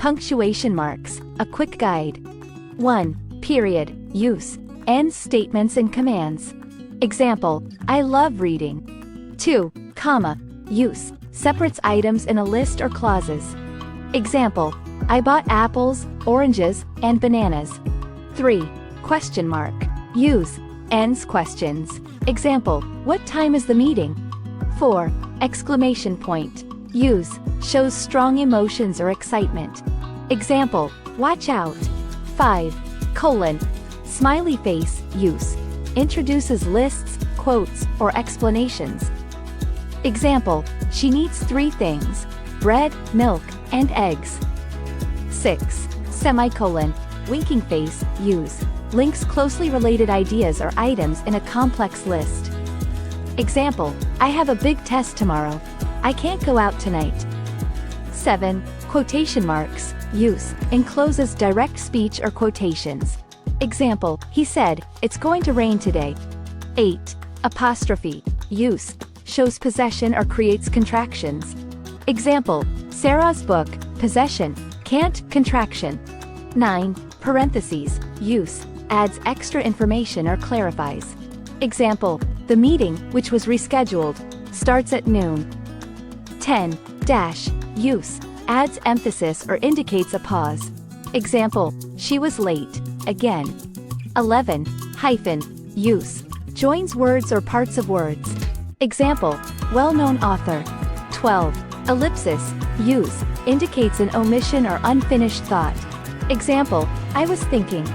Punctuation marks, a quick guide. 1. Period, use, ends statements and commands. Example, I love reading. 2. Comma, use, separates items in a list or clauses. Example, I bought apples, oranges, and bananas. 3. Question mark, use, ends questions. Example, what time is the meeting? 4. Exclamation point, use, shows strong emotions or excitement. Example, watch out. 5. Colon, smiley face, use, introduces lists, quotes, or explanations. Example, she needs 3 things: bread, milk, and eggs. 6. Semicolon, winking face, use, links closely related ideas or items in a complex list. Example, I have a big test tomorrow. I can't go out tonight. 7. Quotation marks, use, encloses direct speech or quotations. Example, he said, it's going to rain today. 8. Apostrophe, use, shows possession or creates contractions. Example, Sarah's book, possession, can't, contraction. 9. Parentheses, use, adds extra information or clarifies. Example, the meeting, which was rescheduled, starts at noon. 10. Dash, use, adds emphasis or indicates a pause. Example, she was late, again. 11. Hyphen, use, joins words or parts of words. Example, well-known author. 12. Ellipsis, use, indicates an omission or unfinished thought. Example, I was thinking.